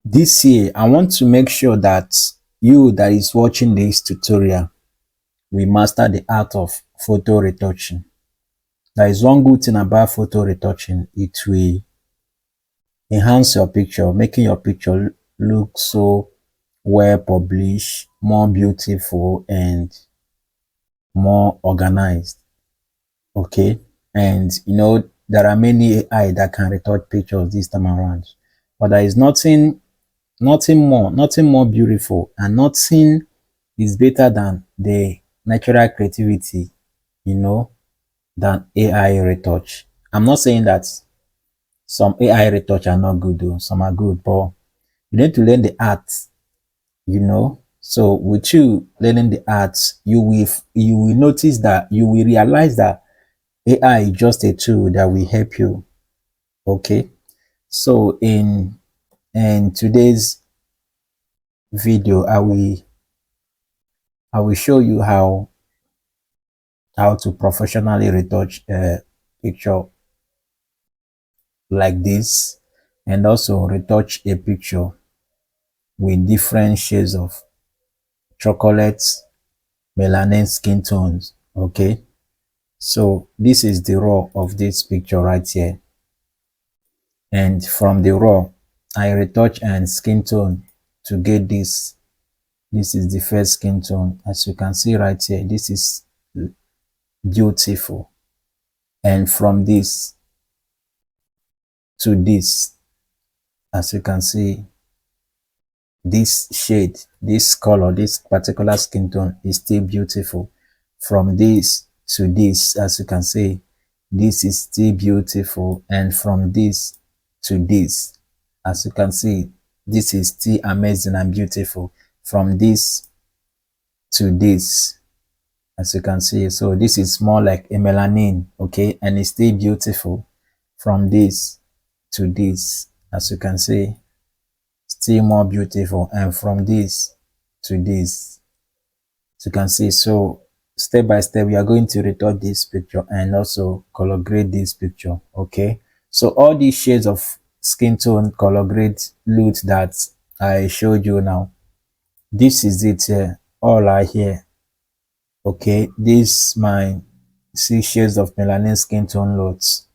This year, I want to make sure that you that is watching this tutorial will master the art of photo retouching. There is one good thing about photo retouching. It will enhance your picture, making your picture look so well published, more beautiful, and more organized. Okay. And there are many AI that can retouch pictures this time around. But there is nothing more beautiful, and nothing is better than the natural creativity, you know, than AI retouch. I'm not saying that some AI retouch are not good though, some are good, but you need to learn the art. So with you learning the arts, you will notice that you will realize that AI is just a tool that will help you. Okay. So in today's video, I will show you how to professionally retouch a picture like this, and also retouch a picture with different shades of chocolate, melanin skin tones. Okay. So this is the raw of this picture right here, and from the raw I retouch and skin tone to get this is the first skin tone. As you can see right here, this is beautiful. And from this to this, as you can see, this shade, this color, this particular skin tone is still beautiful. From this to this, as you can see, this is still beautiful. And from this to this, as you can see, this is still amazing and beautiful. From this to this, as you can see, so this is more like a melanin. Okay, and it's still beautiful. From this to this, as you can see, still more beautiful. And from this to this, as you can see, so step by step we are going to retouch this picture and also color grade this picture. Okay, so all these shades of skin tone color grade loot that I showed you now, this is it here, all are here. Okay, this my 6 shades of melanin skin tone loads.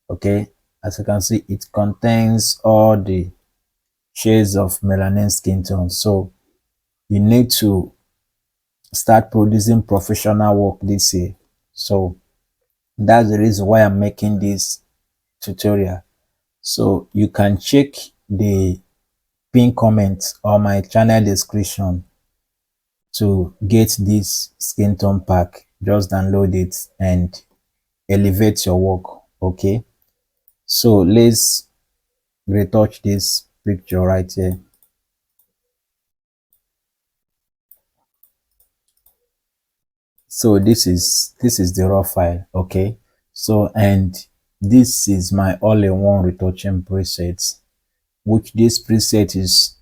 Okay, as you can see, it contains all the shades of melanin skin tone. So you need to start producing professional work this year. So that's the reason why I'm making this tutorial. So you can check the pin comment or my channel description to get this skin tone pack. Just download it and elevate your work. Okay, so let's retouch this picture right here. So this is the raw file. Okay, so and this is my all-in-one retouching presets, which this preset is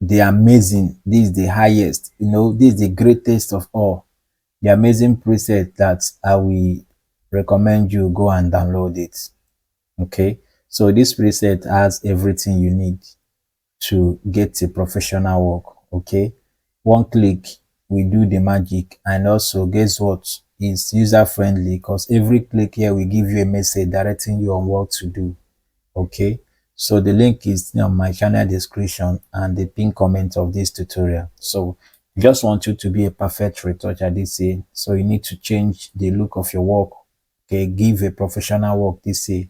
the amazing, this is the highest, this is the greatest of all, the amazing preset that I will recommend you go and download it. Okay, so this preset has everything you need to get a professional work. Okay, one click we do the magic. And also, guess what, is user friendly, because every click here will give you a message directing you on what to do. Okay, so the link is on my channel description and the pinned comment of this tutorial. So just want you to be a perfect retoucher this year, so you need to change the look of your work. Okay, give a professional work this year.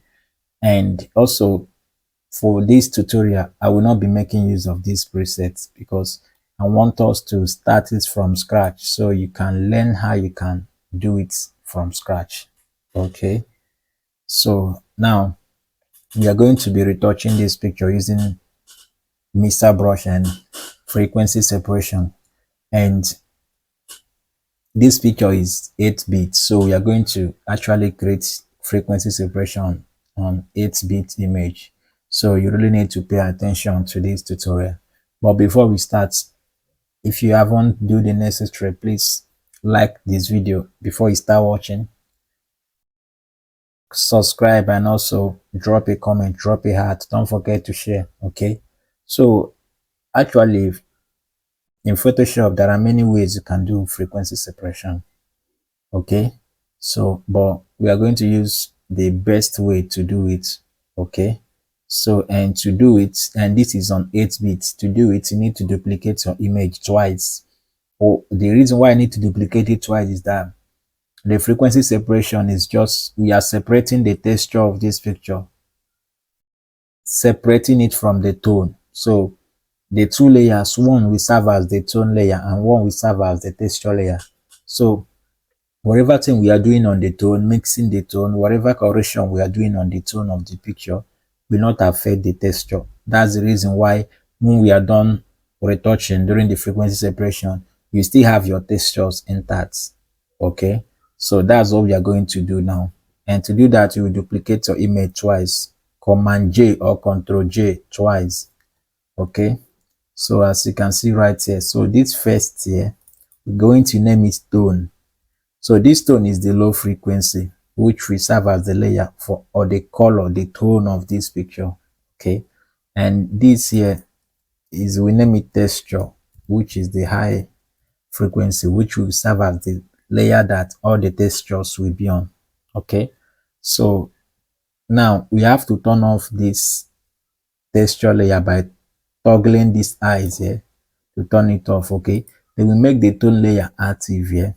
And also, for this tutorial, I will not be making use of these presets because I want us to start it from scratch, so you can learn how you can do it from scratch. Okay, so now we are going to be retouching this picture using mixer brush and frequency separation. And this picture is 8-bit, so we are going to actually create frequency separation on 8-bit image. So you really need to pay attention to this tutorial. But before we start, if you haven't do the necessary, please like this video before you start watching. subscribe, and also drop a comment, drop a heart. Don't forget to share. Okay. So actually, in Photoshop, there are many ways you can do frequency separation. Okay. So, but we are going to use the best way to do it. Okay. So, and to do it, and this is on 8-bit. To do it, you need to duplicate your image twice. Oh, the reason why I need to duplicate it twice is that the frequency separation is just, we are separating the texture of this picture, separating it from the tone. So the two layers, one will serve as the tone layer and one will serve as the texture layer. So whatever thing we are doing on the tone, mixing the tone, whatever correction we are doing on the tone of the picture will not affect the texture. That's the reason why when we are done retouching during the frequency separation, you still have your textures intact. Okay, so that's what we are going to do now. And to do that, you will duplicate your image twice, Command J or Control J twice. Okay, so as you can see right here, so this first here, we're going to name it tone. So this tone is the low frequency, which will serve as the layer for, or the color, the tone of this picture. Okay, and this here is, we name it texture, which is the high frequency, which will serve as the layer that all the textures will be on. Okay, so now we have to turn off this texture layer by toggling these eyes here to turn it off. Okay, then we make the tone layer active here.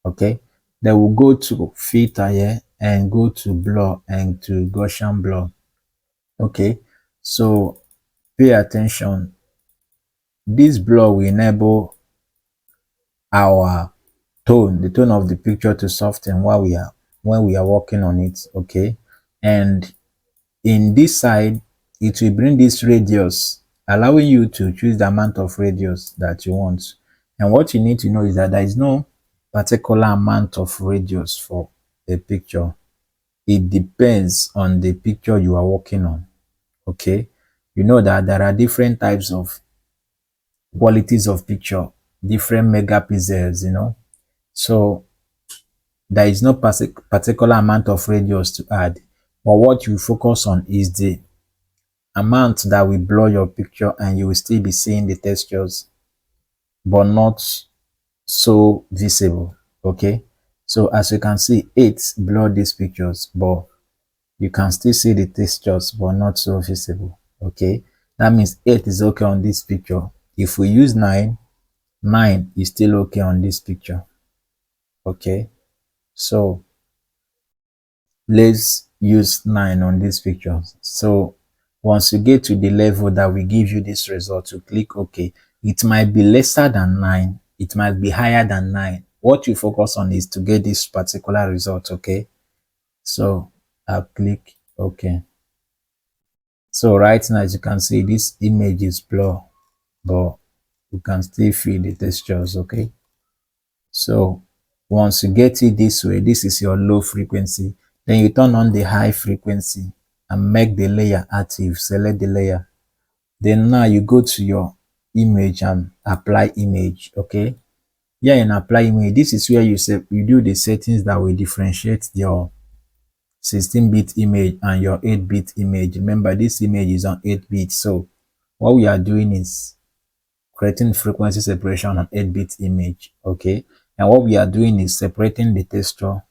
Okay, then we'll go to filter here and go to blur and to Gaussian blur. Okay, so pay attention. This blur will enable our tone, the tone of the picture, to soften while we are, when we are working on it. Okay, and in this side, it will bring this radius, allowing you to choose the amount of radius that you want. And what you need to know is that there is no particular amount of radius for a picture. It depends on the picture you are working on. Okay, you know that there are different types of qualities of picture, different megapixels, so there is no particular amount of radius to add, but what you focus on is the amount that will blur your picture, and you will still be seeing the textures but not so visible. Okay, so as you can see, 8 blur these pictures, but you can still see the textures but not so visible. Okay, that means 8 is okay on this picture. If we use 9, 9 is still okay on this picture. Okay, so let's use 9 on this picture. So once you get to the level that will give you this result, you click OK. It might be lesser than 9, it might be higher than 9. What you focus on is to get this particular result. Okay, so I'll click OK. So right now, as you can see, this image is blur, but you can still feel the textures. Okay, so once you get it this way, this is your low frequency. Then you turn on the high frequency and make the layer active. Select the layer. Then now you go to your image and apply image. Okay, here in apply image, this is where you do the settings that will differentiate your 16-bit image and your 8-bit image. Remember, this image is on 8-bit, so what we are doing is creating frequency separation on 8-bit image. Okay, and what we are doing is separating the texture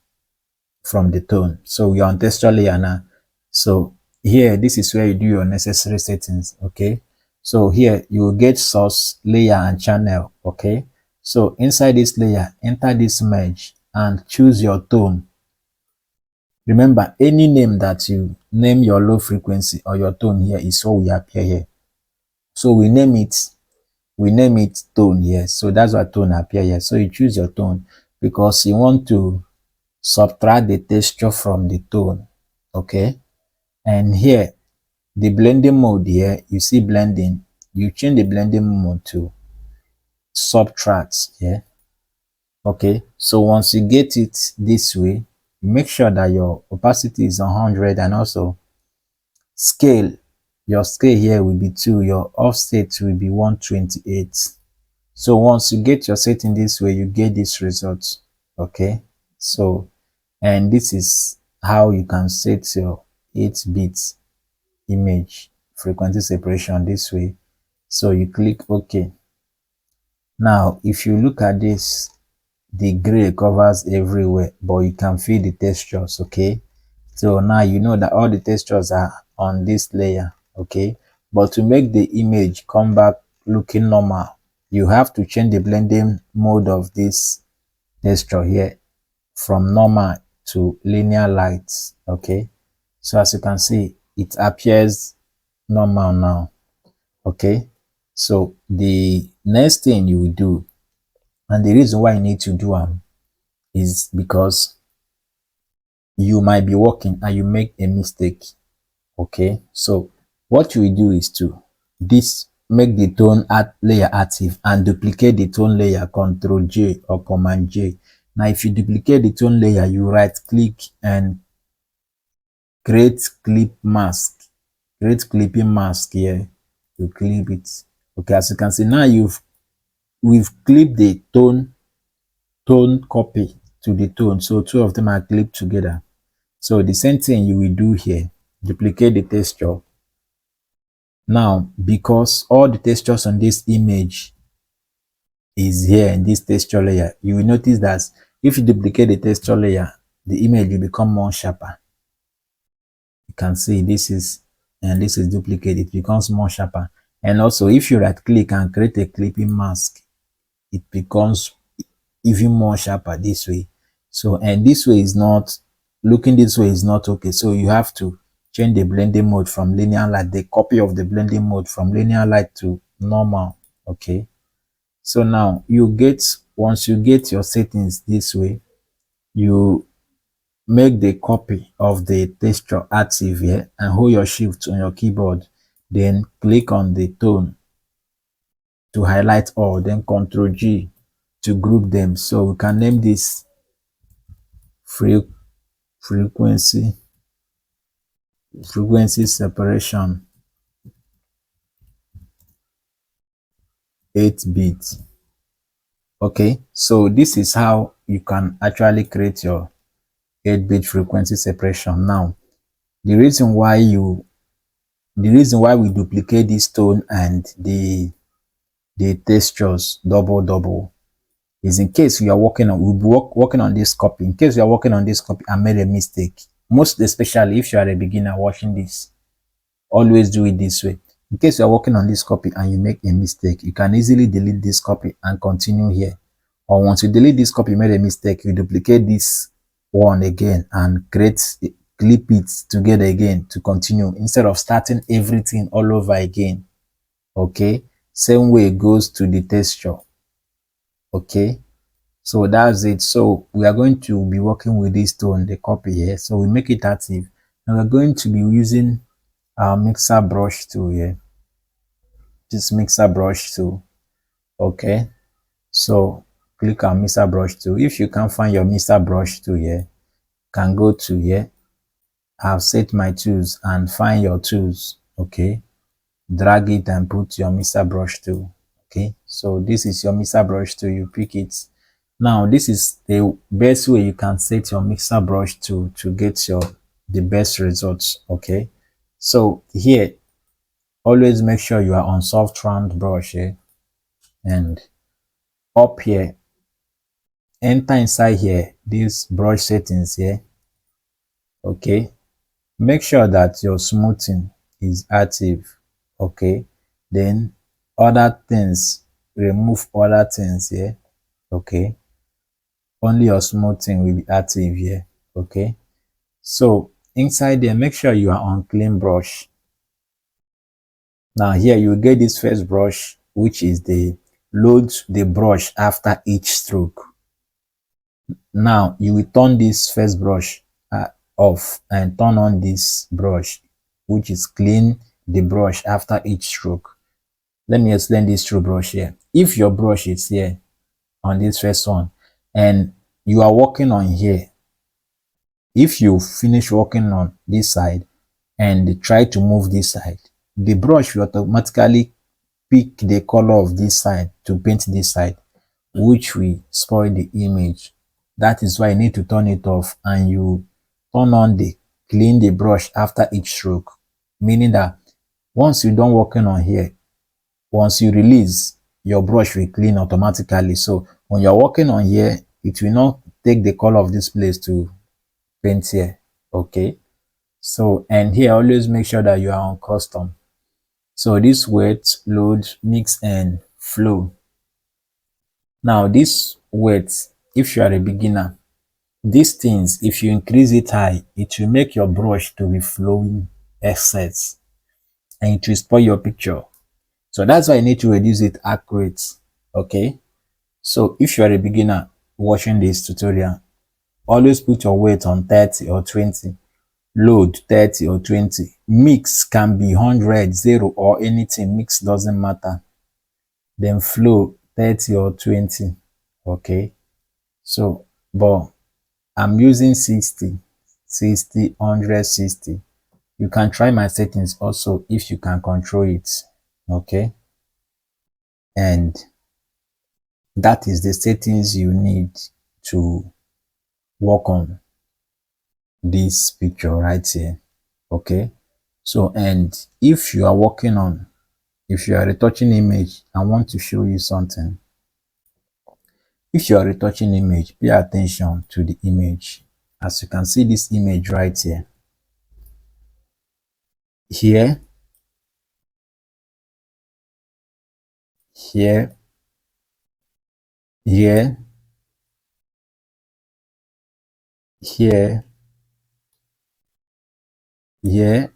from the tone. So we are on texture layer now. So here, this is where you do your necessary settings. Okay, so here you will get source, layer, and channel. Okay, so inside this layer, enter this merge and choose your tone. Remember, any name that you name your low frequency or your tone here is what will appear here. So we name it tone here. So that's why tone appear here. So you choose your tone because you want to subtract the texture from the tone. Okay, and here the blending mode, here you see blending, you change the blending mode to subtract here. Okay, so once you get it this way, make sure that your opacity is 100, and also scale, your scale here will be 2, your offset will be 128. So once you get your setting this way, you get this result. Okay, so and this is how you can set your 8-bit image frequency separation this way. So you click OK. Now if you look at this, the gray covers everywhere, but you can feel the textures. Okay, so now you know that all the textures are on this layer. Okay, but to make the image come back looking normal, you have to change the blending mode of this texture here from normal to linear lights. Okay, so as you can see, it appears normal now. Okay, so the next thing you will do, and the reason why you need to do is because you might be working and you make a mistake. Okay, so what you will do is to make the tone layer active and duplicate the tone layer, Ctrl J or Command J. Now if you duplicate the tone layer, you right click and create clip mask, create clipping mask here. You clip it. Okay, as you can see now, we've clipped the tone copy to the tone, so two of them are clipped together. So the same thing you will do here, duplicate the texture. Now because all the textures on this image is here in this texture layer, you will notice that if you duplicate the texture layer, the image will become more sharper. You can see this is, and this is duplicate, it becomes more sharper. And also if you right click and create a clipping mask, it becomes even more sharper this way. So, and this way is not looking, this way is not okay. So you have to change the blending mode from linear light, the copy of the blending mode from linear light to normal. Okay, so now once you get your settings this way, you make the copy of the texture active here and hold your shift on your keyboard, then click on the tone to highlight all, then Ctrl G to group them. So we can name this frequency separation 8-bit. Okay, so this is how you can actually create your 8-bit frequency separation. Now the reason why we duplicate this tone and the textures double is in case you are working on this copy, in case you are working on this copy and made a mistake. Most especially if you are a beginner watching this, always do it this way. In case you are working on this copy and you make a mistake, you can easily delete this copy and continue here. Or once you delete this copy, you made a mistake, you duplicate this one again and clip it together again to continue, instead of starting everything all over again. Okay, same way it goes to the texture. Okay, so that's it. So we are going to be working with this tone, the copy here. So we make it active, and we're going to be using our mixer brush tool here, this mixer brush tool. Okay, so click on mixer brush tool. If you can't find your mixer brush tool here, can go to here, I've set my tools, and find your tools. Okay, drag it and put your mixer brush tool. Okay, so this is your mixer brush tool, you pick it. Now this is the best way you can set your mixer brush tool to get the best results. Okay, so here always make sure you are on soft round brush here, and up here, enter inside here, this brush settings here. Okay, make sure that your smoothing is active. Okay, then other things, remove other things here. Okay, only your smoothing will be active here. Okay, so inside there, make sure you are on clean brush. Now here you get this first brush, which is the load the brush after each stroke. Now you will turn this first brush off and turn on this brush, which is clean the brush after each stroke. Let me explain this through brush here. If your brush is here on this first one and you are working on here, if you finish working on this side and try to move this side, the brush will automatically pick the color of this side to paint this side, which will spoil the image. That is why you need to turn it off, and you turn on the clean the brush after each stroke, meaning that once you're done working on here, once you release, your brush will clean automatically. So when you're working on here, it will not take the color of this place to paint here. Okay. So, and here always make sure that you are on custom. So this wet, load, mix and flow. Now this wet, if you are a beginner, these things, if you increase it high, it will make your brush to be flowing excess and it will spoil your picture. So that's why you need to reduce it accurate. Okay. So if you are a beginner watching this tutorial, always put your weight on 30 or 20, load 30 or 20, mix can be 100, 0 or anything, mix doesn't matter. Then flow 30 or 20. Okay. So, but I'm using 60, 60, 100, 60. You can try my settings also if you can control it. Okay. And that is the settings you need to work on this picture right here. Okay. So, and if you are working on, if you are retouching image, I want to show you something. If you are retouching image, pay attention to the image. As you can see this image right here. Here, here, here, here, here,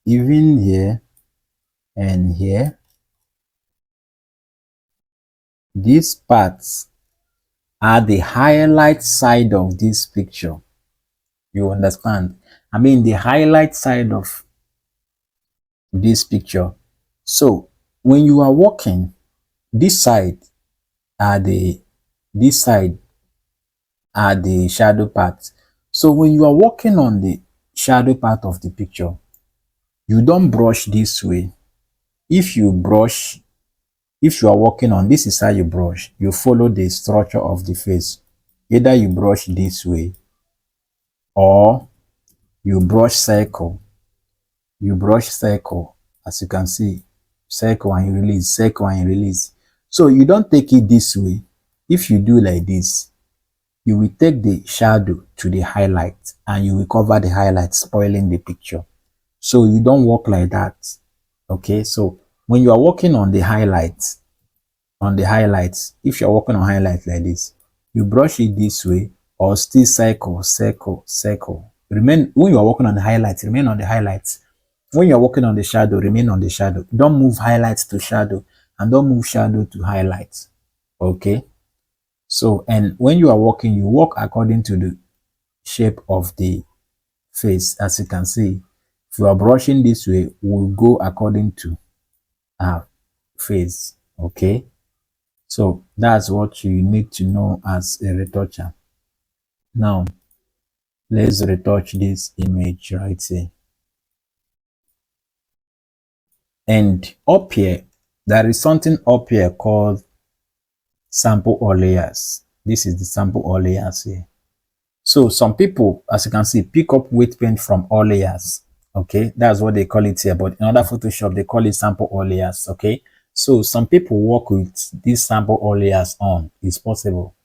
even here, and here. These parts are the highlight side of this picture. You understand? I mean the highlight side of this picture. So when you are walking, this side are the this side are the shadow part. So when you are working on the shadow part of the picture, you don't brush this way. If you brush, if you are working on this is how you brush, you follow the structure of the face. Either you brush this way or you brush circle. You brush circle, as you can see, circle and you release, circle and you release. So you don't take it this way. If you do like this, you will take the shadow to the highlight and you will cover the highlight, spoiling the picture. So you don't work like that. Okay, so when you are working on the highlights, if you're working on highlights like this, you brush it this way or still circle, circle, circle. Remain when you are working on the highlights, remain on the highlights. When you're working on the shadow, remain on the shadow. Don't move highlights to shadow and don't move shadow to highlights. Okay. So, and when you are walking, you walk according to the shape of the face. As you can see, if you are brushing this way, we'll go according to our face. Okay. So that's what you need to know as a retoucher. Now, let's retouch this image right here. And up here, there is something up here called sample all layers. This is the sample all layers here. So some people, as you can see, pick up weight paint from all layers. Okay, that's what they call it here. But in other Photoshop, they call it sample all layers. Okay, so some people work with this sample all layers on. It's possible.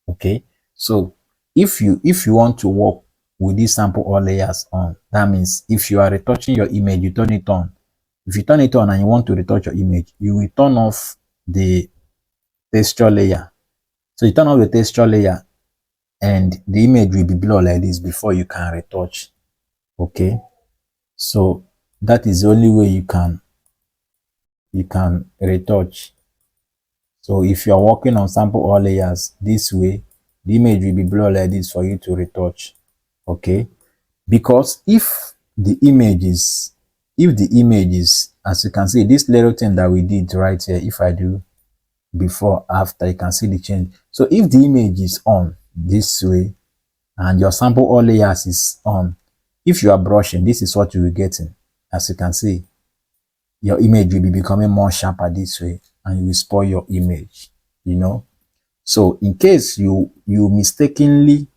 Okay, so if you want to work with this sample all layers on, that means if you are retouching your image, you turn it on. If you turn it on and you want to retouch your image, you will turn off the texture layer. So you turn off the texture layer and the image will be blurred like this before you can retouch. Okay, so that is the only way you can retouch. So if you are working on sample all layers this way, the image will be blurred like this for you to retouch. Okay, because if the image is as you can see, this little thing that we did right here, if I do before after, you can see the change. So if the image is on this way and your sample all layers is on, if you are brushing, this is what you will get in. As you can see, your image will be becoming more sharper this way and you will spoil your image, you know. So in case you mistakenly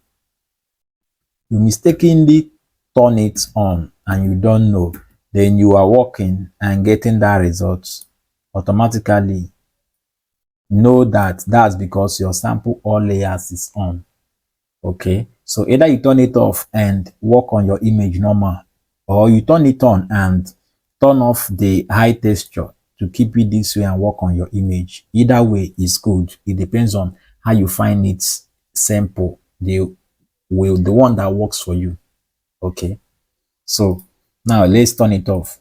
you mistakenly turn it on and you don't know, then you are working and getting that result, automatically know that that's because your sample all layers is on. Okay, so either you turn it off and work on your image normal, or you turn it on and turn off the high texture to keep it this way and work on your image. Either way is good. It depends on how you find it simple, the one that works for you. Okay, so now let's turn it off.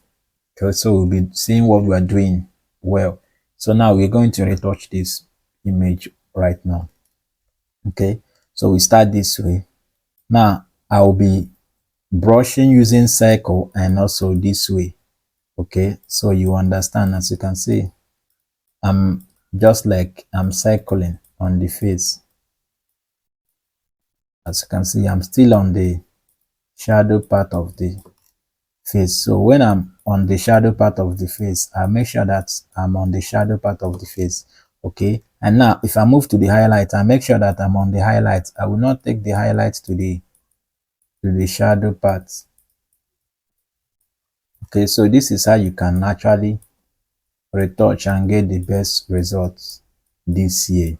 Okay, so we'll be seeing what we are doing well. So now we're going to retouch this image right now. Okay, so we start this way. Now I'll be brushing using circle and also this way. Okay, so you understand. As you can see, I'm just like I'm circling on the face. As you can see, I'm still on the shadow part of the face. So when I'm on the shadow part of the face, I make sure that I'm on the shadow part of the face. Okay, and now if I move to the highlight, I make sure that I'm on the highlight. I will not take the highlight to the shadow part. Okay, so this is how you can naturally retouch and get the best results this year.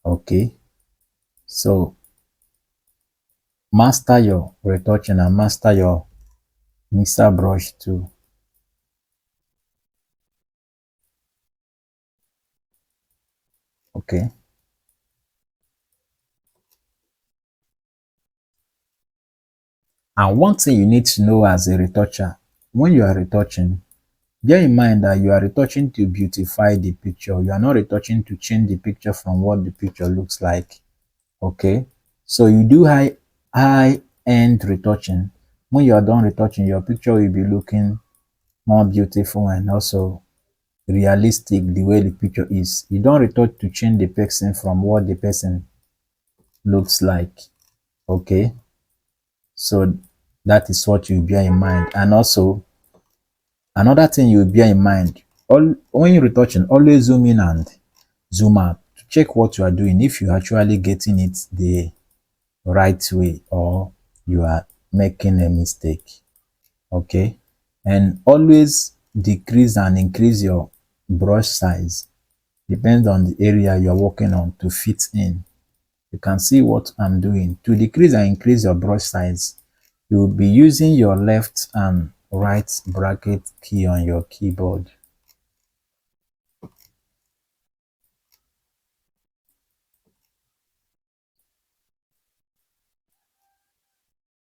Okay, so master your retouching and master your mixer brush too. Okay, and one thing you need to know as a retoucher, when you are retouching, bear in mind that you are retouching to beautify the picture. You are not retouching to change the picture from what the picture looks like. Okay, so you do high end retouching. When you are done retouching, your picture will be looking more beautiful and also realistic the way the picture is. You don't retouch to change the person from what the person looks like. Okay, so that is what you bear in mind. And also another thing you bear in mind, all when you're retouching, always zoom in and zoom out to check what you are doing, if you're actually getting it the right way or you are making a mistake. Okay, and always decrease and increase your brush size, depends on the area you're working on to fit in. You can see what I'm doing. To decrease and increase your brush size, you will be using your left and right bracket key on your keyboard.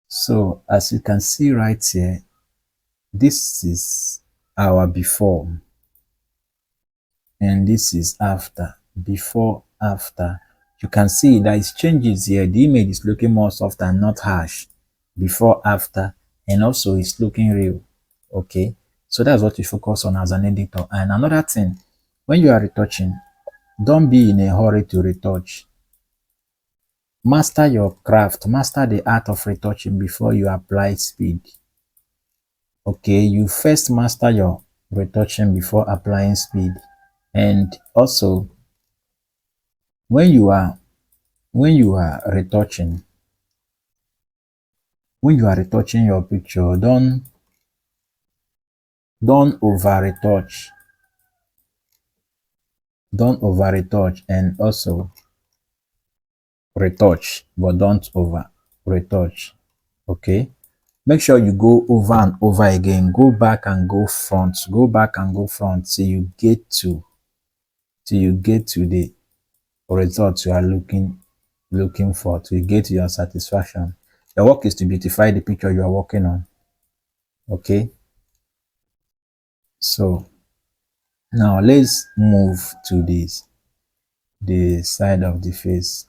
So as you can see right here, this is our before and this is after. Before, after. You can see there is changes here. The image is looking more soft and not harsh. Before, after, and also it's looking real. Okay, so that's what you focus on as an editor. And another thing, when you are retouching, don't be in a hurry to retouch. Master your craft, master the art of retouching before you apply speed. Okay, you first master your retouching before applying speed. And also when you are retouching, when you are retouching your picture, don't over retouch. Don't over retouch, and also retouch, but don't over retouch. Okay, make sure you go over and over again, go back and go front, go back and go front till you get to the result you are looking for, till you get to your satisfaction. Your work is to beautify the picture you are working on. Okay, so now let's move to the side of the face.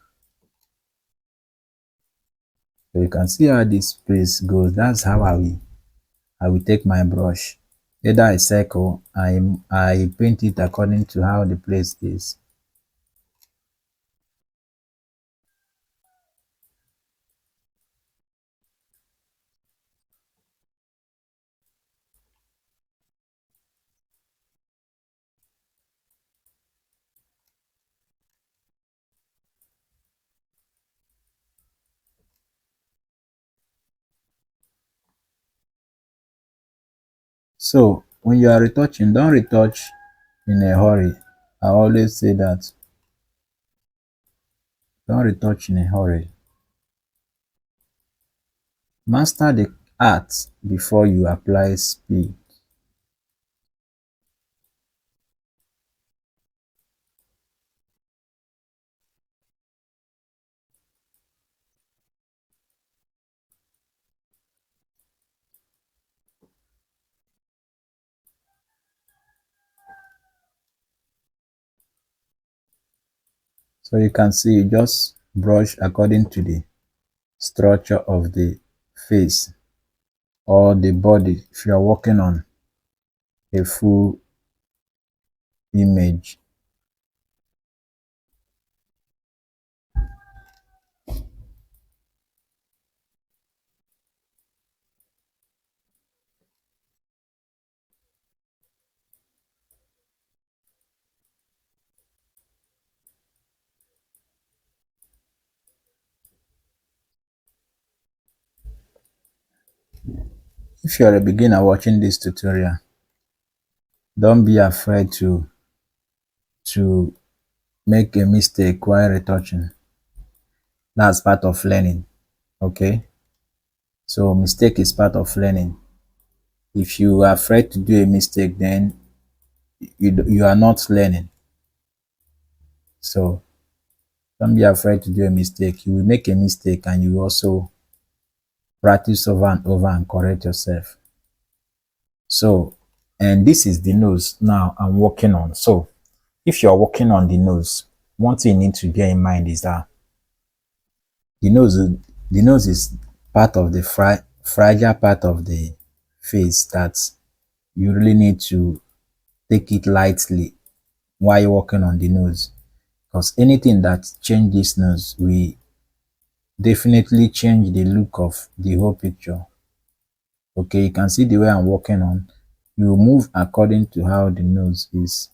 So you can see how this place goes. That's how I will take my brush. Either I circle, I paint it according to how the place is. So when you are retouching, don't retouch in a hurry. I always say that, don't retouch in a hurry. Master the art before you apply speed. So you can see you just brush according to the structure of the face or the body if you are working on a full image. If you are a beginner watching this tutorial, don't be afraid to make a mistake while retouching. That's part of learning. Okay, so mistake is part of learning. If you are afraid to do a mistake, then you are not learning. So don't be afraid to do a mistake. You will make a mistake and you also practice over and over and correct yourself. So, and this is the nose now I'm working on. So if you're working on the nose, one thing you need to bear in mind is that the nose the nose is part of the fragile part of the face that you really need to take it lightly while you're working on the nose, because anything that changes nose will definitely change the look of the whole picture. Okay, you can see the way I'm working on. You move according to how the nose is.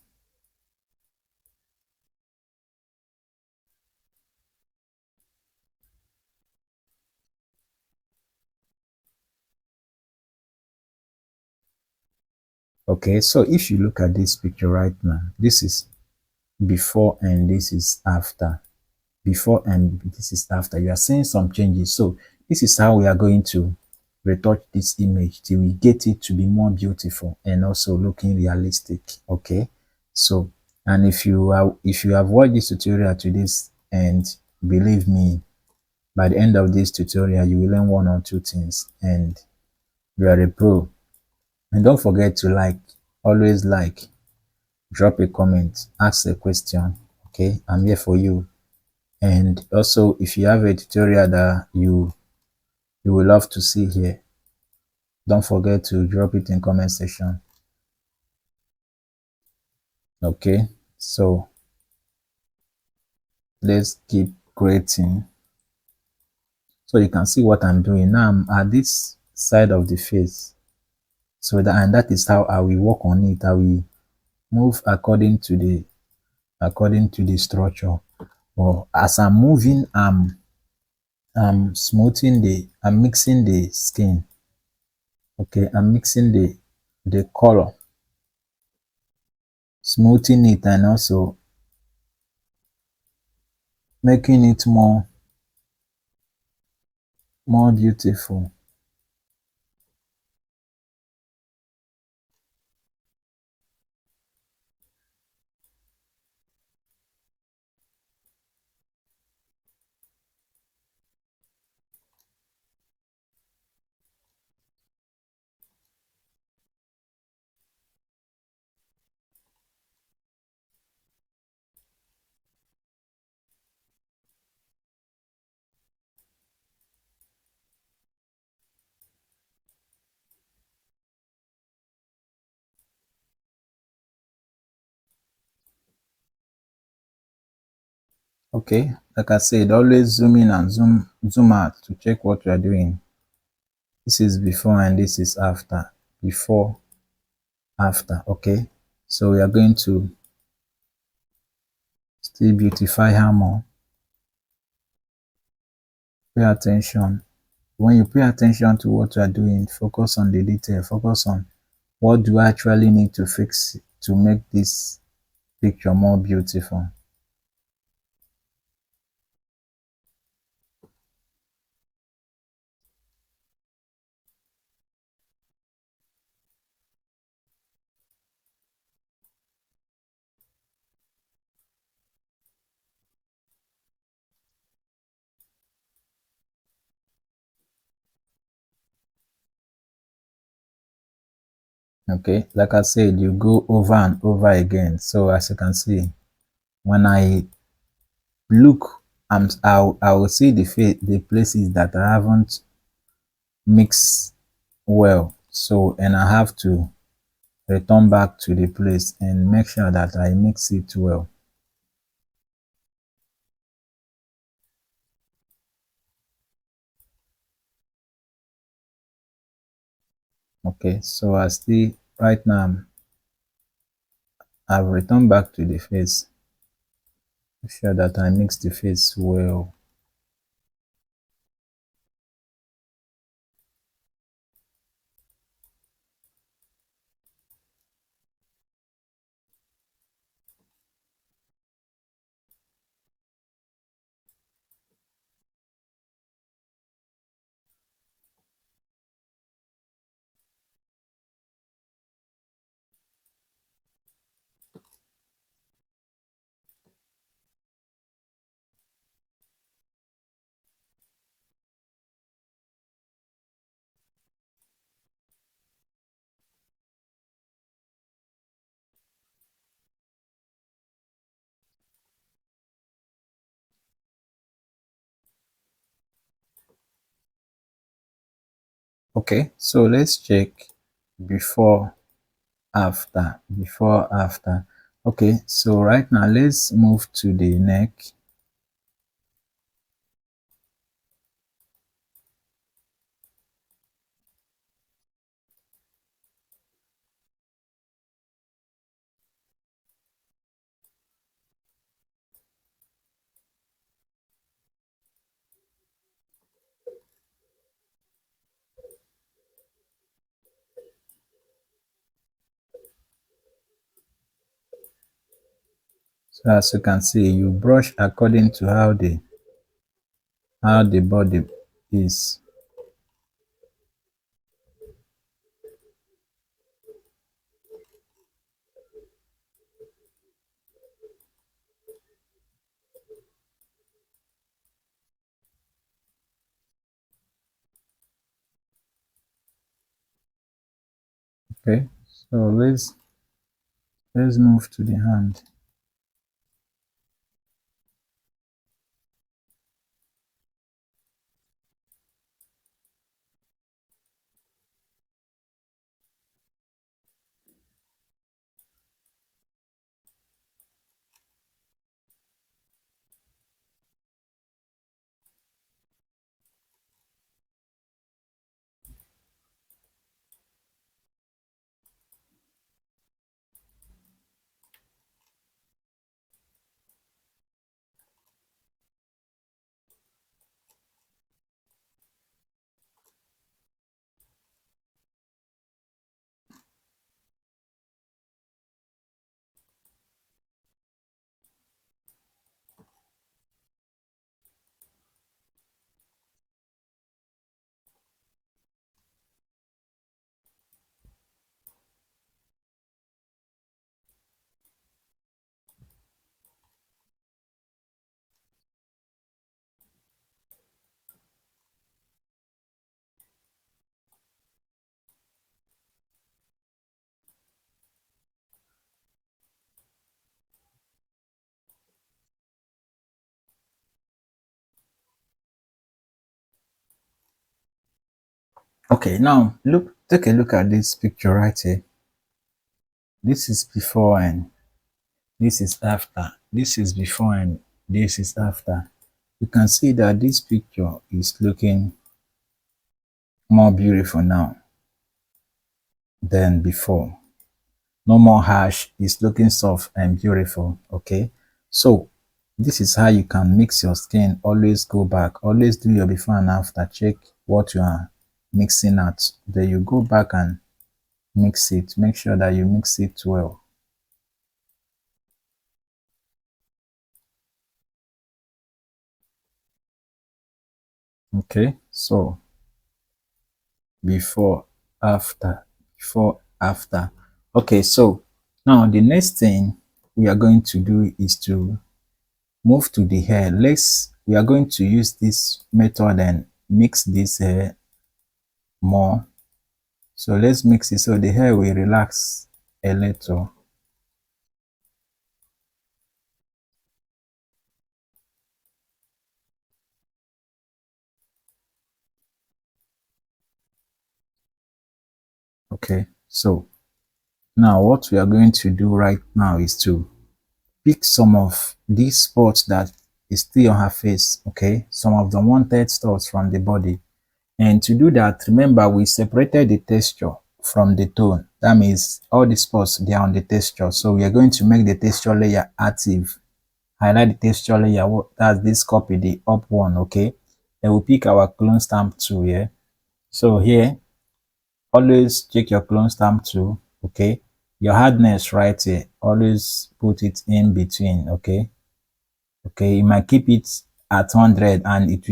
Okay, so if you look at this picture right now, this is before and this is after. Before and this is after. You are seeing some changes. So this is how we are going to retouch this image till we get it to be more beautiful and also looking realistic. Okay, so and if you have watched this tutorial to this and believe me, by the end of this tutorial you will learn one or two things and you are a pro. And don't forget to like, always like, drop a comment, ask a question. Okay, I'm here for you. And also if you have a tutorial that you would love to see here, don't forget to drop it in comment section. Okay, so let's keep creating. So you can see what I'm doing now. I'm at this side of the face, so that, and that is how I will work on it. I will move according to the structure, or as I'm moving, I'm mixing the skin. Okay, I'm mixing the color, smoothing it, and also making it more beautiful. Okay, like I said, always zoom in and zoom out to check what you are doing. This is before and this is after. Before, after. Okay, so we are going to still beautify her more. Pay attention. When you pay attention to what you are doing, focus on the detail, focus on What do I actually need to fix to make this picture more beautiful? Okay, like I said, you go over and over again. So as you can see, when I look, I will see the places that I haven't mixed well. So and I have to return back to the place and make sure that I mix it well. Okay, so I see right now I've returned back to the face. Make sure that I mix the face well. Okay, so let's check before, after. Okay, so right now let's move to the neck. So as you can see, you brush according to how the body is. Okay, so let's move to the hand. Okay, now take a look at this picture right here. This is before and this is after. This is before and this is after. You can see that this picture is looking more beautiful now than before. No more harsh, it's looking soft and beautiful. Okay, so this is how you can mix your skin. Always go back, always do your before and after, check what you are mixing at, then you go back and mix it. Make sure that you mix it well. Okay, so before, after, before, after. Okay, so now the next thing we are going to do is to move to the hair. We are going to use this method and mix this hair more. So let's mix it so the hair will relax a little. Okay, so now what we are going to do right now is to pick some of these spots that is still on her face. Okay, some of the wanted spots from the body. And to do that, remember we separated the texture from the tone. That means all the spots, they are on the texture. So we are going to make the texture layer active. Highlight the texture layer. That's this copy, the up one. Okay, then we'll pick our clone stamp tool here. So here, always check your clone stamp tool. Okay, your hardness right here, always put it in between. Okay, okay, you might keep it at 100 and it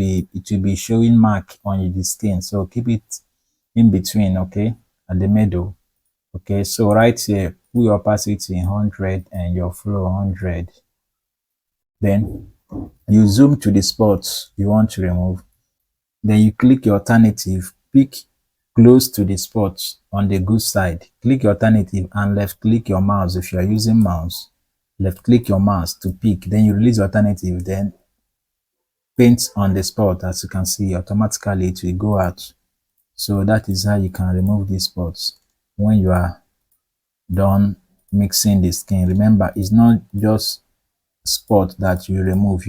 will be showing mark on the skin, so keep it in between. Okay, at the middle. Okay, so right here, put your opacity in 100 and your flow 100. Then you zoom to the spots you want to remove. Then you click your alternative, pick close to the spot on the good side. Click your alternative and left click your mouse. If you are using mouse, left click your mouse to pick. Then you release the alternative, then paint on the spot. As you can see, automatically it will go out. So that is how you can remove these spots when you are done mixing the skin. Remember, it's not just spot that you remove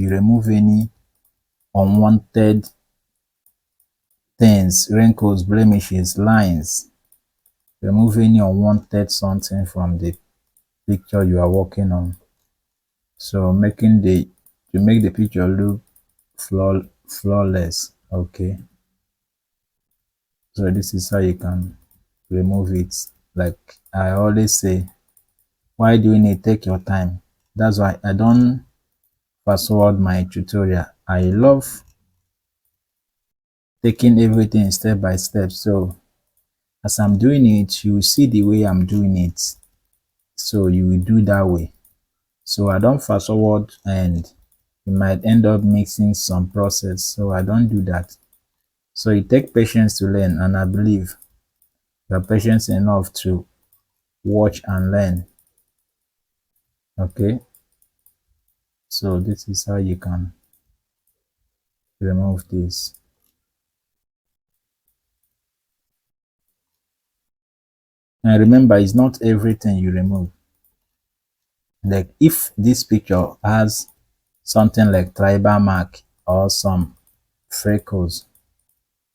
any unwanted things, wrinkles, blemishes, lines. Remove any unwanted something from the picture you are working on. So to make the picture look flawless. Okay, so this is how you can remove it. Like I always say, why doing it? Take your time. That's why I don't fast forward my tutorial. I love taking everything step by step. So as I'm doing it, you will see the way I'm doing it. So you will do that way. So I don't fast forward and you might end up mixing some process. So I don't do that. So it takes patience to learn, and I believe you're patient enough to watch and learn. Okay, so this is how you can remove this. And remember, it's not everything you remove. Like if this picture has something like tribal mark or some freckles,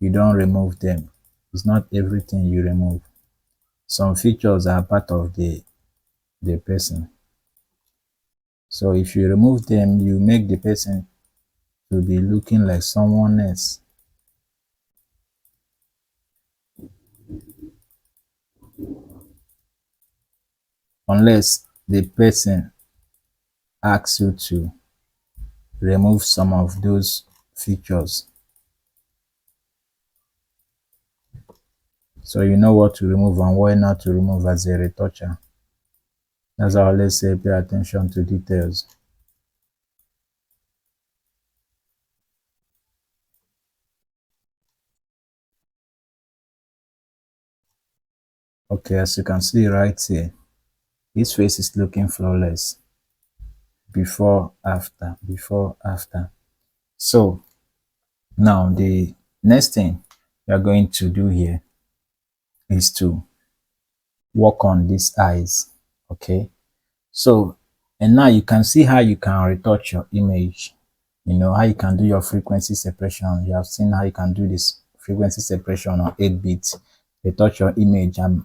you don't remove them. It's not everything you remove. Some features are part of the person. So if you remove them, you make the person to be looking like someone else. Unless the person asks you to remove some of those features. So you know what to remove and what not to remove as a retoucher. That's why I always say pay attention to details. Okay, as you can see right here, his face is looking flawless. Before, after, before, after. So now the next thing we are going to do here is to work on these eyes. Okay, so and now you can see how you can retouch your image. You know how you can do your frequency separation. You have seen how you can do this frequency separation on 8-bit. Retouch your image and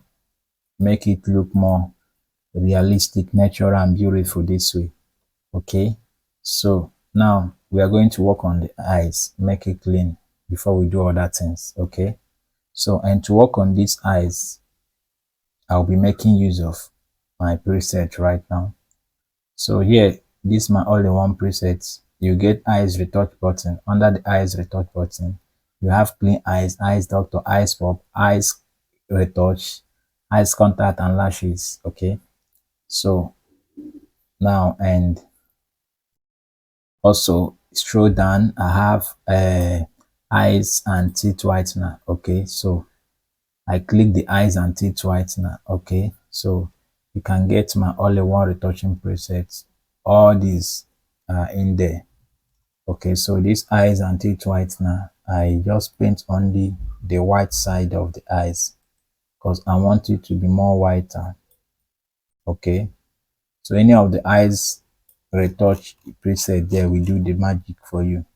make it look more realistic, natural, and beautiful this way. Okay, so now we are going to work on the eyes, make it clean before we do other things. Okay, so and to work on these eyes, I'll be making use of my preset right now. So here, this is my all-in-one preset. You get eyes retouch button. Under the eyes retouch button, you have clean eyes, eyes doctor, eyes pop, eyes retouch, eyes contact, and lashes. Okay. So now, and also scroll down, I have eyes and teeth whitener. Okay. So I click the eyes and teeth whitener. Okay. So you can get my all-in-one retouching presets. All these are in there. Okay, so this eyes and teeth whitener, I just paint only the white side of the eyes because I want it to be more whiter. Okay, so any of the eyes retouch preset there will do the magic for you.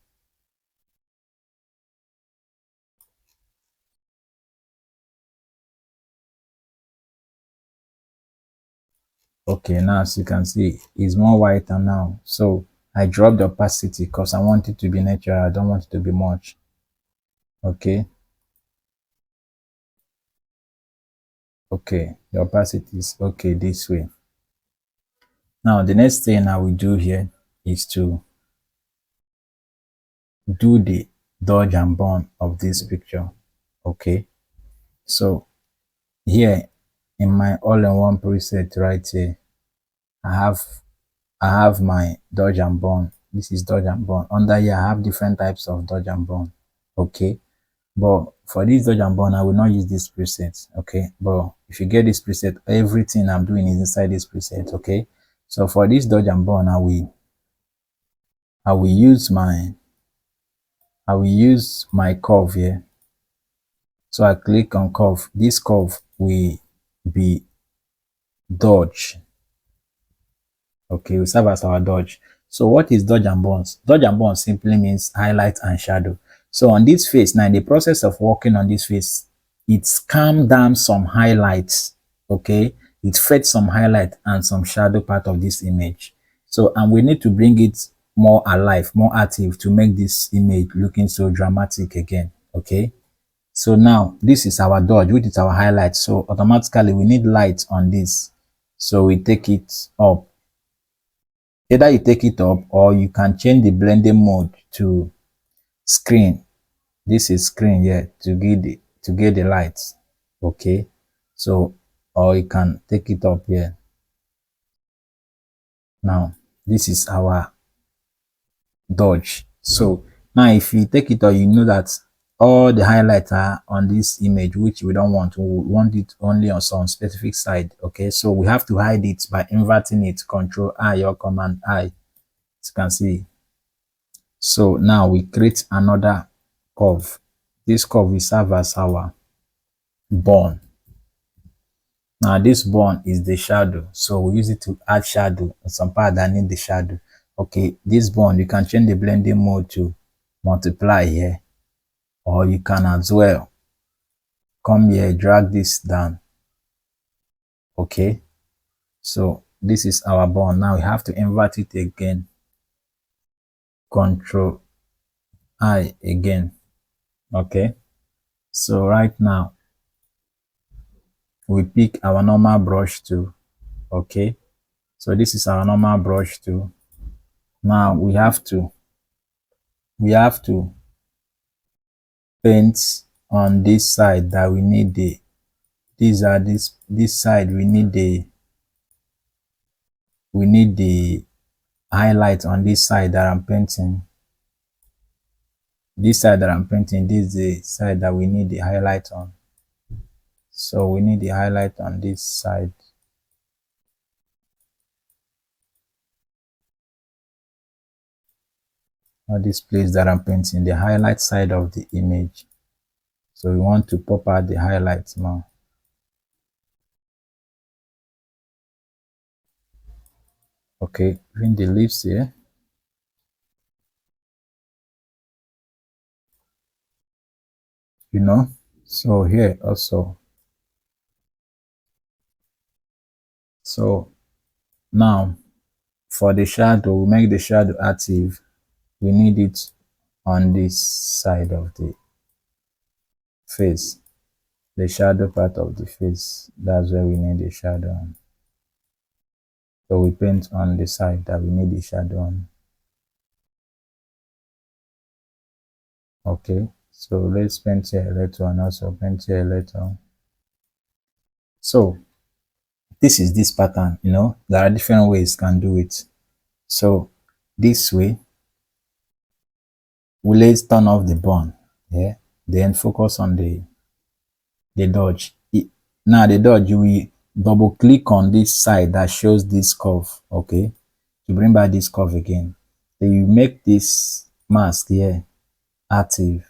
Okay, now as you can see, it's more whiter now. So I dropped the opacity because I want it to be natural. I don't want it to be much. Okay, okay, the opacity is okay this way. Now the next thing I will do here is to do the dodge and burn of this picture. Okay, so here in my all-in-one preset right here, i have I have my dodge and burn. This is dodge and burn. Under here I have different types of dodge and burn. Okay, but for this dodge and burn I will not use this preset. Okay, but if you get this preset, everything I'm doing is inside this preset. Okay, so for this dodge and burn I will use my curve here. So I click on curve. This curve will be dodge. Okay, we serve as our dodge. So what is dodge and burns? Dodge and burn simply means highlight and shadow. So on this face, now in the process of working on this face, it's calmed down some highlights. Okay, it fed some highlight and some shadow part of this image. So, and we need to bring it more alive, more active to make this image looking so dramatic again. Okay, so now this is our dodge, which is our highlight. So automatically we need light on this. So we take it up. Either you take it up or you can change the blending mode to screen. This is screen here to get the lights. Okay. So or you can take it up here. Now this is our dodge. So now if you take it up, you know that all the highlights are on this image, which we don't want. We want it only on some specific side. Okay, so we have to hide it by inverting it. Control I or Command I, as you can see. So now we create another curve. This curve will serve as our bone. Now this bone is the shadow, so we use it to add shadow on some part that need the shadow. Okay, this bone you can change the blending mode to multiply here, or you can as well come here, drag this down. Okay, so this is our bone. Now we have to invert it again. Control I again. Okay, so right now we pick our normal brush tool. Okay, so this is our normal brush tool. Now we have to paint on this side that we need the this side we need the highlight on this side that I'm painting. This side that I'm painting, this is the side that we need the highlight on. So we need the highlight on this side. Or this place that I'm painting, the highlight side of the image. So we want to pop out the highlights now. Okay, bring the leaves here. You know, so here also. So now for the shadow, we make the shadow active. We need it on this side of the face. the shadow part of the face. That's where we need the shadow on. So we paint on the side that we need the shadow on. Okay, so let's paint here a little and also paint here a little. So this is this pattern, you know, there are different ways you can do it. So this way, we let's turn off the bond, yeah, then focus on the dodge. Now the dodge, you will double click on this side that shows this curve, okay, to bring back this curve again. Then you make this mask here active,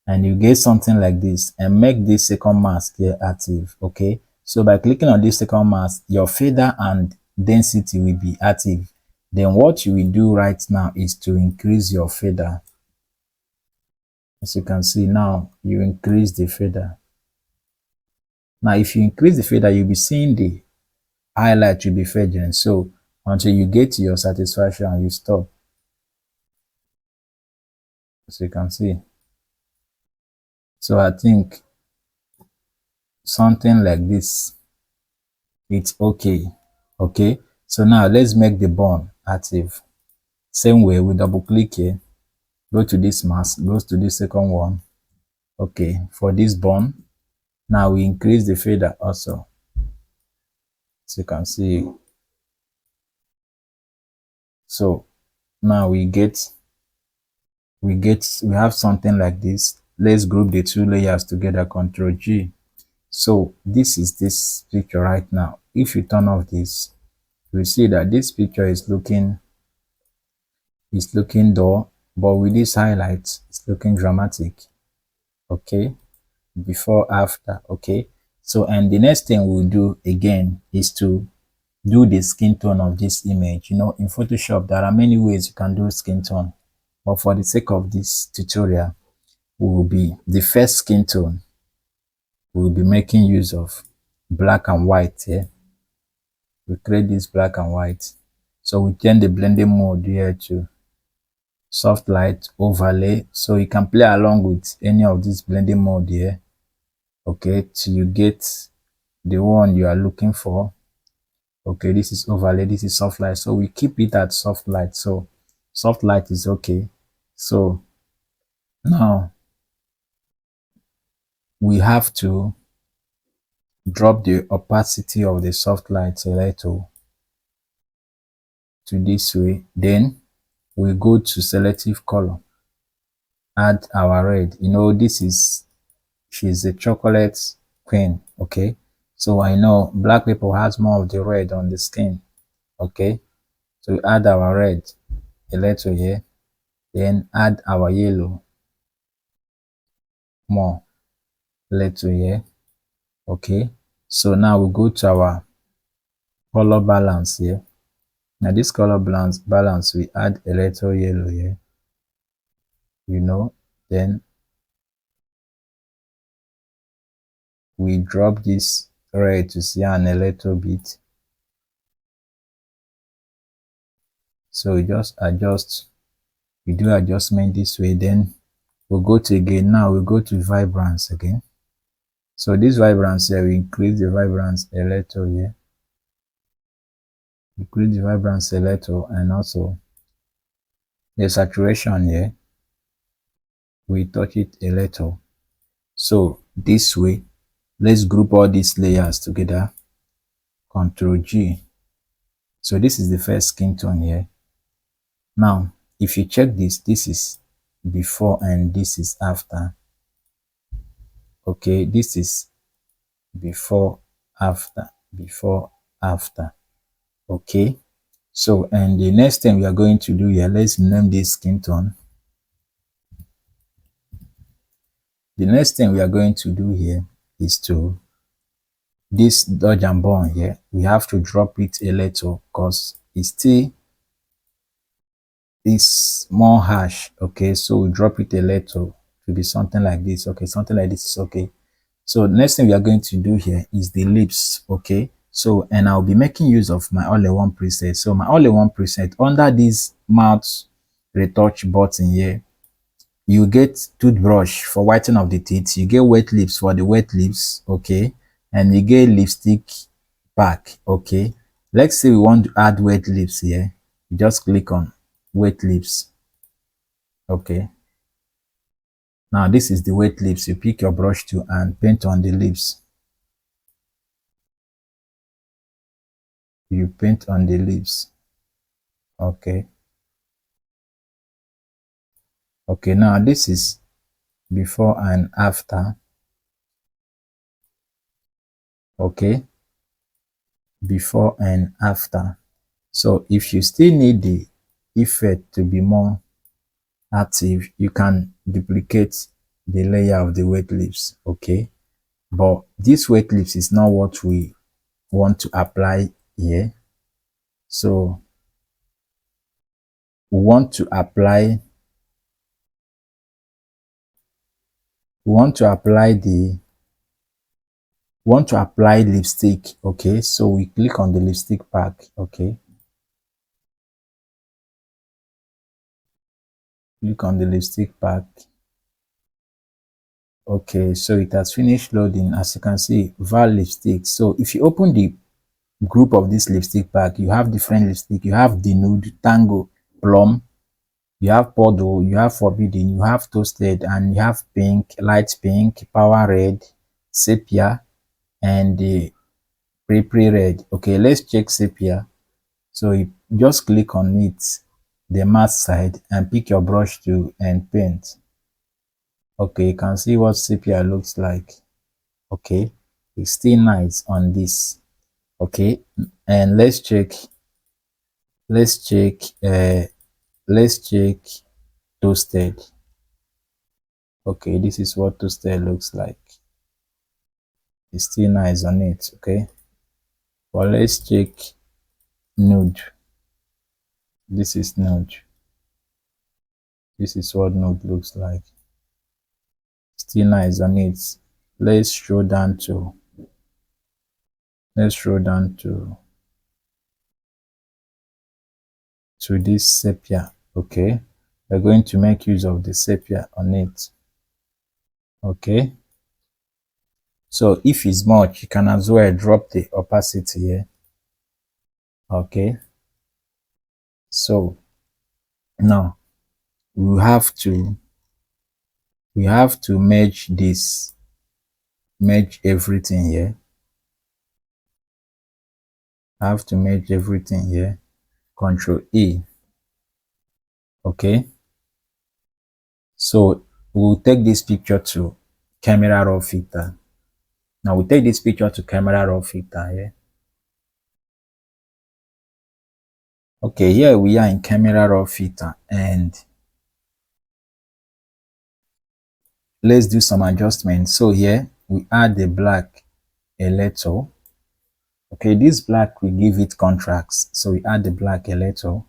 and you get something like this, and make this second mask here active. Okay, so by clicking on this second mask, your fader and density will be active. Then what you will do right now is to increase your fader. As you can see now, you increase the fader. Now if you increase the fader, you'll be seeing the highlight will be fading. So until you get to your satisfaction, you stop. As you can see. So I think something like this, it's okay. Okay, so now let's make the bond active. Same way, we double click here, go to this mask, goes to this second one. Okay, for this bond, now we increase the fader also. As you can see. So now we have something like this. Let's group the two layers together, Control G. So this is this picture right now. If you turn off this, we see that this picture is looking dull, but with this highlights, it's looking dramatic. Okay, before, after. Okay, so and the next thing we'll do again is to do the skin tone of this image. You know, in Photoshop there are many ways you can do skin tone, but for the sake of this tutorial, we will be the first skin tone we will be making use of black and white here. We create this black and white, so we turn the blending mode here to soft light overlay, so you can play along with any of this blending mode here, okay, till you get the one you are looking for. Okay, this is overlay, this is soft light, so we keep it at soft light. So soft light is okay. So now we have to drop the opacity of the soft light a little to this way. Then we go to selective color, add our red. You know, she's a chocolate queen. Okay, so I know black people has more of the red on the skin. Okay, so add our red a little here, then add our yellow more little here. Okay, so now we go to our color balance here. Now this color balance we add a little yellow here, you know, then we drop this red to cyan a little bit. So we just adjust, we do adjustment this way. Then we'll go to again, now we go to vibrance again. So this vibrance here, we increase the vibrance a little here, increase the vibrance a little, and also the saturation here, we touch it a little. So this way, let's group all these layers together, Control G. So this is the first skin tone here. Now if you check this, this is before and this is after. Okay, this is before, after, before, after. Okay, so and the next thing we are going to do here, let's name this skin tone. The next thing we are going to do here is to this dodge and burn here, we have to drop it a little because it's still is more harsh. Okay, so we drop it a little to be something like this. Okay, something like this is okay. So the next thing we are going to do here is the lips. Okay, so and I'll be making use of my all-in-one preset. So my all-in-one preset, under this mouth retouch button here, You get toothbrush for whitening of the teeth, you get wet lips for the wet lips, okay, and you get lipstick pack, okay. Let's say we want to add wet lips here. You just click on wet lips, okay. Now this is the wet lips. You pick your brush tool and paint on the lips. You paint on the lips, okay. Okay, now this is before and after, okay, before and after. So if you still need the effect to be more active, you can duplicate the layer of the wet lips, okay. But this wet lips is not what we want to apply here. So we want to apply we want to apply the want to apply lipstick, okay. So we click on the lipstick pack, okay. Click on the lipstick pack, okay. So it has finished loading. As you can see, val lipstick. So if you open the group of this lipstick pack, you have different lipstick. You have the nude, tango, plum, you have Bordeaux, you have Forbidden, you have Toasted, and you have Pink, Light Pink, Power Red, Sepia, and the Pre Red. Okay, let's check Sepia. So you just click on it, the matte side, and pick your brush tool and paint. Okay, you can see what Sepia looks like. Okay, it's still nice on this. Okay, and let's check let's check Toasted. Okay, this is what Toasted looks like. It's still nice on it, okay. But let's check nude. This is nude. This is what nude looks like. Still nice on it. Let's scroll down to let's scroll down to this sepia, okay. We're going to make use of the sepia on it, okay. So if it's much, you can as well drop the opacity here, okay. So now we have to merge this, merge everything here. I have to merge everything here. Control E, okay. So we'll take this picture to camera raw filter. Now we take this picture to camera raw filter here. Okay, here we are in camera raw filter, and let's do some adjustments. So here we add the black a little. Okay, this black will give it contrast, so we add the black a little,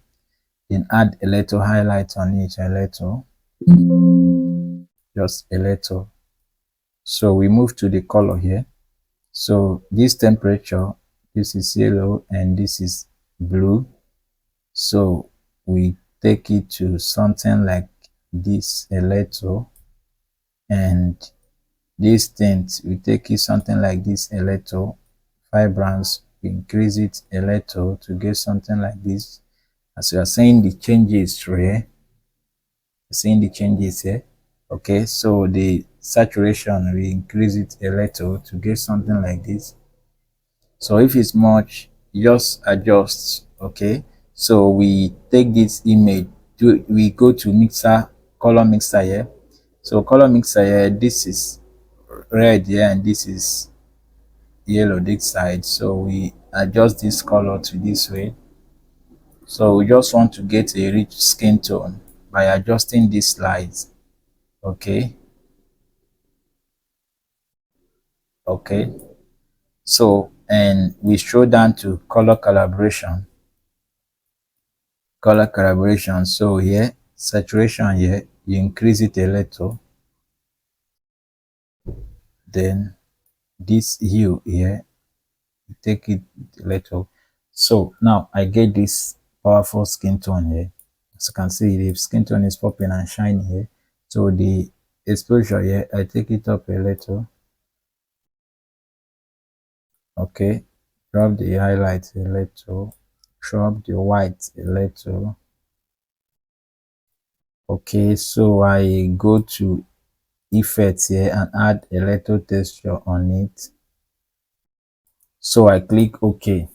then add a little highlight on it, a little, just a little. So we move to the color here. So this temperature, this is yellow and this is blue. So we take it to something like this, a little, and this tint, we take it something like this, a little. Vibrance, we increase it a little to get something like this. As you are seeing the changes here, seeing the changes here, okay. So the saturation, we increase it a little to get something like this. So if it's much, you just adjust, okay. So we take this image, we go to mixer, color mixer here. So color mixer here, this is red here and this is yellow this side. So we adjust this color to this way. So we just want to get a rich skin tone by adjusting these slides, okay. Okay, so and we scroll down to color calibration. So here, saturation here, you increase it a little, then this hue here, you take it a little. So now I get this powerful skin tone here. As you can see, the skin tone is popping and shining here. So the exposure here, I take it up a little. Okay, drop the highlight a little, drop the white a little. Okay, so I go to effects here and add a little texture on it. So I click OK.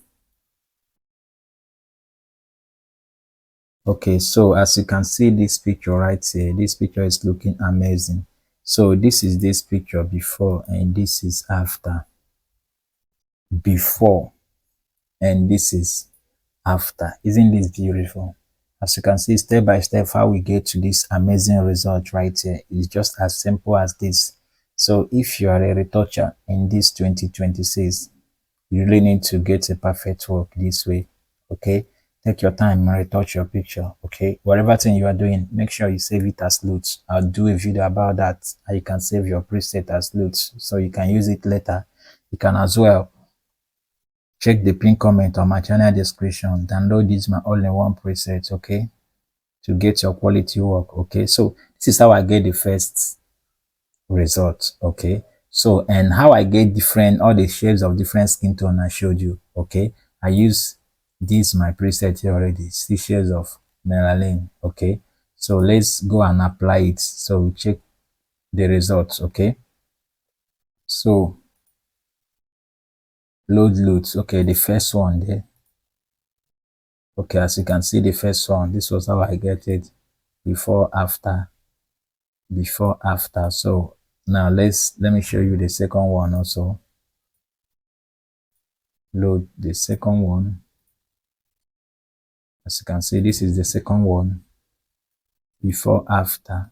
Okay, so as you can see this picture right here, this picture is looking amazing. So this is this picture before and this is after. Before and this is after. Isn't this beautiful? As you can see, step by step how we get to this amazing result right here is just as simple as this. So if you are a retoucher in this 2026, you really need to get a perfect work this way. Okay, take your time and retouch your picture. Okay, whatever thing you are doing, make sure you save it as loots. I'll do a video about that, and you can save your preset as loots so you can use it later. You can as well check the pin comment on my channel description, download this my all-in-one preset, okay, to get your quality work. Okay, so this is how I get the first result. Okay, so and how I get different all the shades of different skin tone I showed you. Okay, I use this my preset here already, 6 shades of melanin. Okay, so let's go and apply it so we check the results. Okay, so loads. Okay, the first one there. Okay, as you can see, the first one, this was how I get it before after. So now let me show you the second one also. Load the second one. As you can see, this is the second one, before after.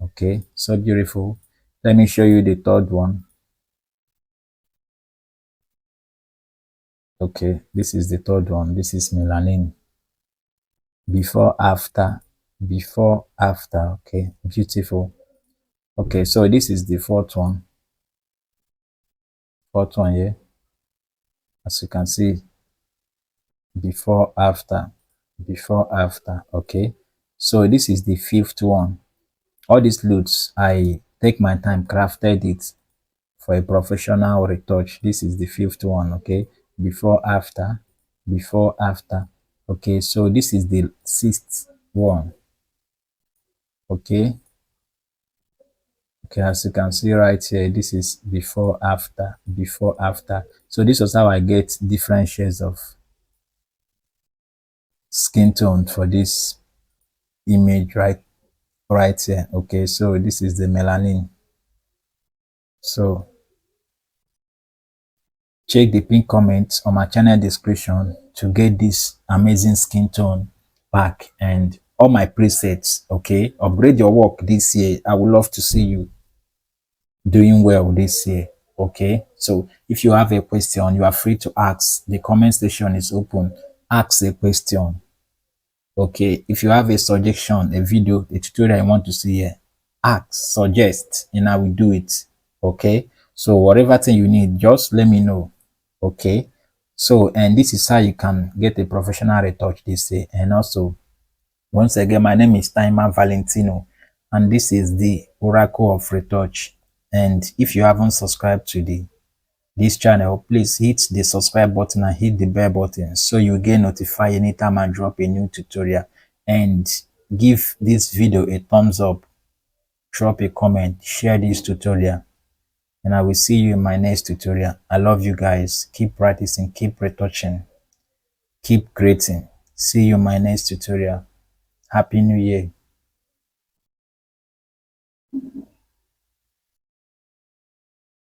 Okay, so beautiful. Let me show you the third one. Okay, this is the third one. This is melanin, before after. Okay, beautiful. Okay, so this is the fourth one here. As you can see, before after. Okay, so this is the fifth one. All these loots, I take my time, crafted it for a professional retouch. This is the fifth one. Okay, before after. Okay, so this is the sixth one. Okay, as you can see right here, this is before after. So this was how I get different shades of skin tone for this image right here. Okay, so this is the melanin. So check the pin comments on my channel description to get this amazing skin tone back and all my presets. Okay, upgrade your work this year. I would love to see you doing well this year. Okay, so if you have a question, you are free to ask. The comment section is open. Ask a question. Okay, if you have a suggestion, a video, a tutorial you want to see here, ask, suggest, and I will do it. Okay, so whatever thing you need, just let me know. Okay, so and this is how you can get a professional retouch this day. And also, once again, my name is Timer Valentino, and this is the Oracle of Retouch. And if you haven't subscribed to this channel, please hit the subscribe button and hit the bell button so you get notified anytime I drop a new tutorial. And give this video a thumbs up, drop a comment, share this tutorial, and I will see you in my next tutorial. I love you guys. Keep practicing, keep retouching, keep creating. See you in my next tutorial. Happy New Year.